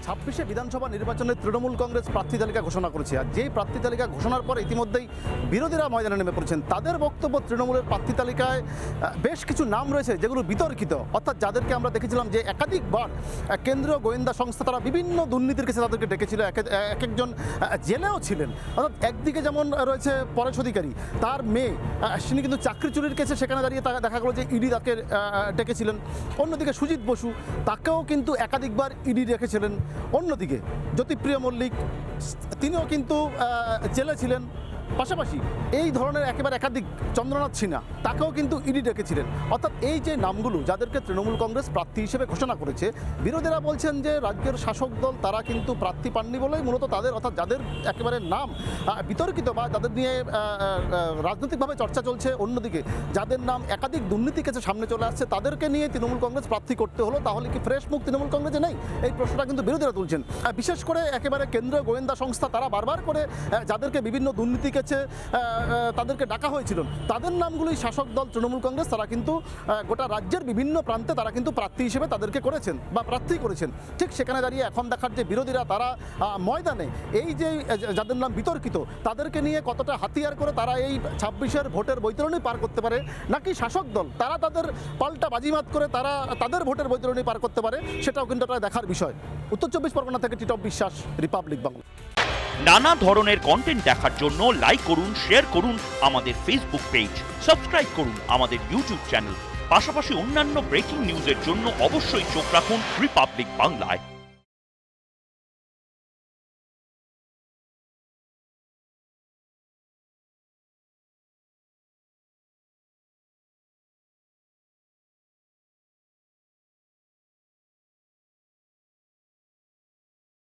26শে বিধানসভা নির্বাচনে তৃণমূল কংগ্রেস প্রার্থী তালিকা ঘোষণা করেছে। আর যেই প্রার্থী তালিকা ঘোষণার পর ইতিমধ্যেই বিরোধীরা ময়দানে নেমে পড়েছেন। তাদের বক্তব্য, তৃণমূলের প্রার্থী তালিকায় বেশ কিছু নাম রয়েছে যেগুলো বিতর্কিত, অর্থাৎ যাদেরকে আমরা দেখেছিলাম যে একাধিকবার কেন্দ্রীয় গোয়েন্দা সংস্থা তারা বিভিন্ন দুর্নীতির কাছে তাদেরকে ডেকেছিল, এক একজন জেলেও ছিলেন। অর্থাৎ একদিকে যেমন রয়েছে পরেশ অধিকারী, তার মেয়ে, তিনি কিন্তু চাকরি চুরির কেসে সেখানে দাঁড়িয়ে দেখা গেলো যে ইডি তাকে ডেকেছিলেন। অন্যদিকে সুজিত বসু, তাকেও কিন্তু একাধিকবার ইডি রেখেছিলেন। অন্যদিকে জ্যোতিপ্রিয় মল্লিক, তিনিও কিন্তু জেলে ছিলেন। পাশাপাশি এই ধরনের একেবারে একাধিক, চন্দ্রনাথ সিনহা, তাকেও কিন্তু ইডি ডেকেছিলেন। অর্থাৎ এই যে নামগুলো যাদেরকে তৃণমূল কংগ্রেস প্রার্থী হিসেবে ঘোষণা করেছে, বিরোধীরা বলছেন যে রাজ্যের শাসক দল তারা কিন্তু প্রার্থী পাননি বলেই মূলত তাদের, অর্থাৎ যাদের একেবারে নাম বিতর্কিত বা যাদের নিয়ে রাজনৈতিকভাবে চর্চা চলছে, অন্যদিকে যাদের নাম একাধিক দুর্নীতি কেসে সামনে চলে আসছে, তাদেরকে নিয়ে তৃণমূল কংগ্রেস প্রার্থী করতে হলো। তাহলে কি ফ্রেশ মুখ তৃণমূল কংগ্রেসে নেই? এই প্রশ্নটা কিন্তু বিরোধীরা তুলছেন। বিশেষ করে একেবারে কেন্দ্রীয় গোয়েন্দা সংস্থা তারা বারবার করে যাদেরকে বিভিন্ন দুর্নীতি কেসে তাদেরকে ডাকা হয়েছিল, তাদের নামগুলোই শাসক দল তৃণমূল কংগ্রেস তারা কিন্তু গোটা রাজ্যের বিভিন্ন প্রান্তে তারা কিন্তু প্রার্থী হিসেবে তাদেরকে করেছেন বা প্রার্থী করেছেন। ঠিক সেখানে দাঁড়িয়ে এখন দেখার যে বিরোধীরা তারা ময়দানে এই যে যাদের নাম বিতর্কিত তাদেরকে নিয়ে কতটা হাতিয়ার করে তারা এই 26-এর ভোটের বৈতরণী পার করতে পারে, নাকি শাসক দল তারা তাদের পাল্টা বাজিমাত করে তারা তাদের ভোটের বৈতরণী পার করতে পারে, সেটাও কিন্তু একটা দেখার বিষয়। উত্তর 24 পরগনা থেকে টিটপ বিশ্বাস, রিপাবলিক বাংলা। নানা ধরনের কন্টেন্ট দেখার জন্য লাইক করুন, শেয়ার করুন আমাদের ফেসবুক পেজ, সাবস্ক্রাইব করুন আমাদের ইউটিউব চ্যানেল। পাশাপাশি অন্যান্য ব্রেকিং নিউজের জন্য অবশ্যই চোখ রাখুন রিপাবলিক বাংলায়।